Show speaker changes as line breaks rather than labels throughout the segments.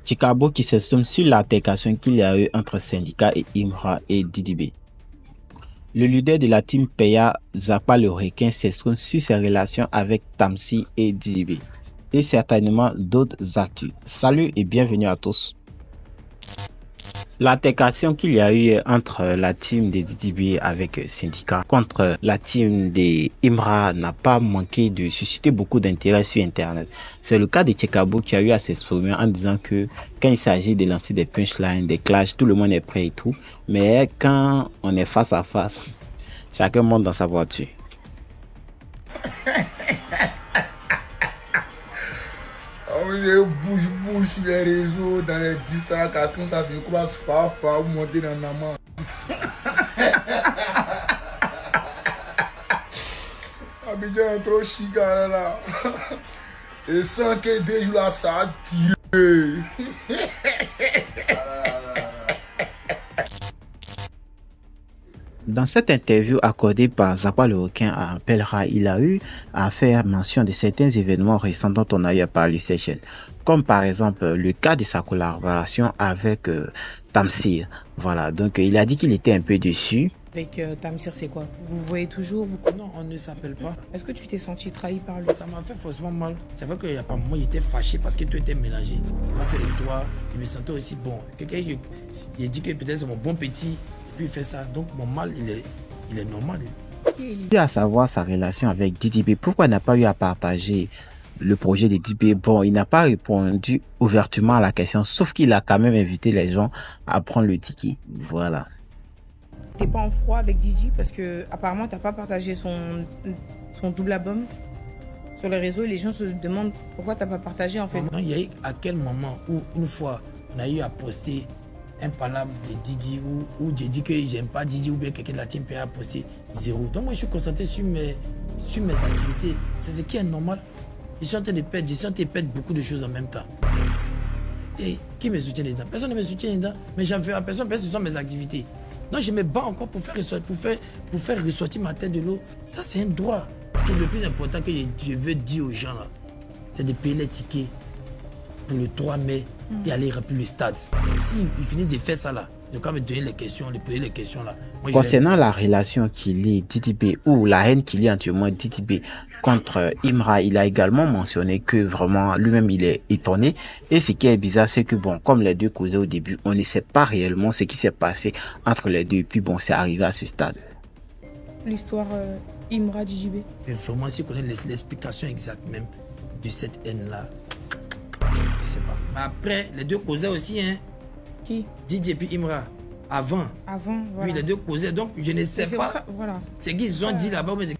Chikabo qui s'exprime sur l'altercation qu'il y a eu entre Syndicat et Imra et Didibé. Le leader de la team Peya, Zappa le requin, s'exprime sur ses relations avec Tamsi et Didibé. Et certainement d'autres actus. Salut et bienvenue à tous. L'altercation qu'il y a eu entre la team de Didibé avec Syndicat contre la team de Imra n'a pas manqué de susciter beaucoup d'intérêt sur Internet. C'est le cas de Chekabo qui a eu à s'exprimer en disant que quand il s'agit de lancer des punchlines, des clashs, tout le monde est prêt et tout. Mais quand on est face à face, chacun monte dans sa voiture.
Je bouge sur les réseaux, dans les distracts, quand ça se croise, fa, monter dans la main. Abidjan est trop chic là. Et sans que des jours là, ça a tiré.
Dans cette interview accordée par Zappa le requin à Pelra, il a eu à faire mention de certains événements récents dont on a eu à parler sur cette chaîne, comme par exemple le cas de sa collaboration avec Tamsir. Voilà, donc il a dit qu'il était un peu déçu.
Avec Tamsir, c'est quoi? Vous voyez toujours, vous...
Non, on ne s'appelle pas.
Est-ce que tu t'es senti trahi par lui?
Ça m'a fait forcément mal. C'est vrai qu'il n'y a pas un moment, il était fâché parce que tout était mélangé. Il m'a fait les doigts, je me sentais aussi bon. Quelqu'un, il a dit que peut-être c'est mon bon petit, et puis il fait ça. Donc mon mal, il est normal.
Il a à savoir sa relation avec Didibé. Pourquoi il n'a pas eu à partager le projet de Didibé? Bon, il n'a pas répondu ouvertement à la question, sauf qu'il a quand même invité les gens à prendre le ticket. Voilà.
T'es pas en froid avec Didi parce que apparemment t'as pas partagé son double album sur les réseaux et les gens se demandent pourquoi t'as pas partagé en fait.
Non, il y a eu à quel moment où une fois on a eu à poster un palabre de Didi où j'ai dit que j'aime pas Didi ou bien quelqu'un de la team PA a posté 0. Donc moi je suis concentré sur mes activités. C'est ce qui est normal. Je suis en train de perdre beaucoup de choses en même temps. Et qui me soutient dedans? Personne ne me soutient dedans, mais j'en fais à personne, parce que ce sont mes activités. Non, je me bats encore pour faire ressortir ma tête de l'eau. Ça, c'est un droit. Et le plus important que je veux dire aux gens, c'est de payer les tickets pour le 3 mai et aller remplir le stade. S'ils finissent de faire ça, là, de quand me donner les questions, de poser les questions, là. Moi,
concernant la relation qu'il y a Didibé ou la haine qu'il y a entre Didibé contre Imra, il a également mentionné que vraiment lui-même il est étonné. Et ce qui est bizarre, c'est que bon, comme les deux causaient au début, on ne sait pas réellement ce qui s'est passé entre les deux. Et puis bon, c'est arrivé à ce stade.
L'histoire Imra Didibé.
Mais vraiment, si on connaît l'explication exacte même de cette haine-là, je sais pas. Mais après, les deux causaient aussi, hein.
Qui?
Didi et puis Imra. Avant,
voilà.
Oui, les deux causaient, donc je ne sais pas.
Ça, voilà.
C'est qu'ils ont dit là-bas, mais c'est...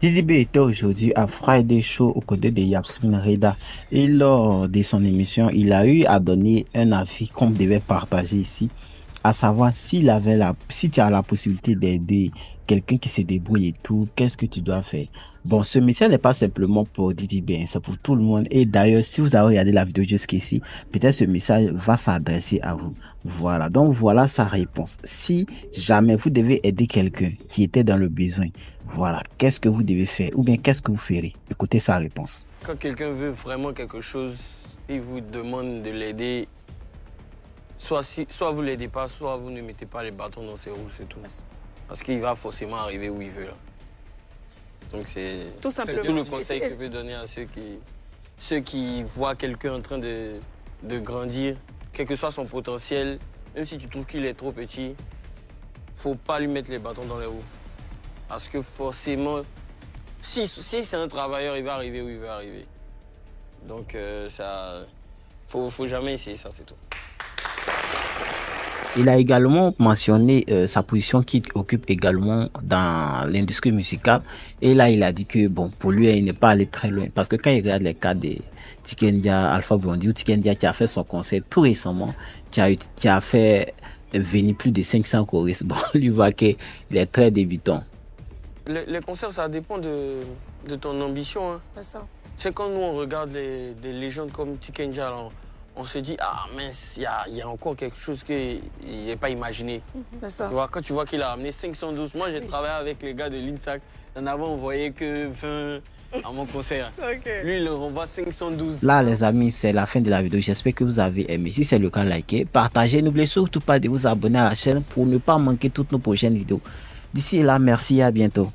Didibé était aujourd'hui à Friday Show aux côtés de Yasmine Reda et lors de son émission, il a eu à donner un avis qu'on devait partager ici, à savoir si tu as la possibilité d'aider quelqu'un qui se débrouille et tout, qu'est-ce que tu dois faire? Bon, ce message n'est pas simplement pour Didibé, c'est pour tout le monde. Et d'ailleurs, si vous avez regardé la vidéo jusqu'ici, peut-être ce message va s'adresser à vous. Voilà, donc voilà sa réponse. Si jamais vous devez aider quelqu'un qui était dans le besoin, voilà, qu'est-ce que vous devez faire? Ou bien qu'est-ce que vous ferez? Écoutez sa réponse.
Quand quelqu'un veut vraiment quelque chose, il vous demande de l'aider. Soit vous ne l'aidez pas, soit vous ne mettez pas les bâtons dans ses roues, c'est tout. Parce qu'il va forcément arriver où il veut. Là. Donc c'est tout le conseil que je peux donner à ceux qui voient quelqu'un en train de grandir, quel que soit son potentiel, même si tu trouves qu'il est trop petit, faut pas lui mettre les bâtons dans les roues. Parce que forcément, si c'est un travailleur, il va arriver où il veut arriver. Donc faut jamais essayer ça, c'est tout.
Il a également mentionné sa position qu'il occupe également dans l'industrie musicale. Et là, il a dit que bon, pour lui, il n'est pas allé très loin. Parce que quand il regarde les cas de Tikendia, Alpha Blondy ou Tikendia qui a fait son concert tout récemment, qui a fait venir plus de 500 choristes. Bon, lui voit qu'il est très débutant.
Les concerts, ça dépend de ton ambition. Hein.
C'est ça.
C'est quand nous, on regarde des légendes comme Tikendia, on se dit, ah mince, il y a encore quelque chose qu'il n'est pas imaginé.
C'est ça.
Tu vois, quand tu vois qu'il a amené 512, moi j'ai travaillé avec les gars de l'INSAC. En avant, on voyait que 20, À mon conseil.
Ok.
Lui, il le renvoie 512.
Là, les amis, c'est la fin de la vidéo. J'espère que vous avez aimé. Si c'est le cas, likez, partagez. N'oubliez surtout pas de vous abonner à la chaîne pour ne pas manquer toutes nos prochaines vidéos. D'ici là, merci et à bientôt.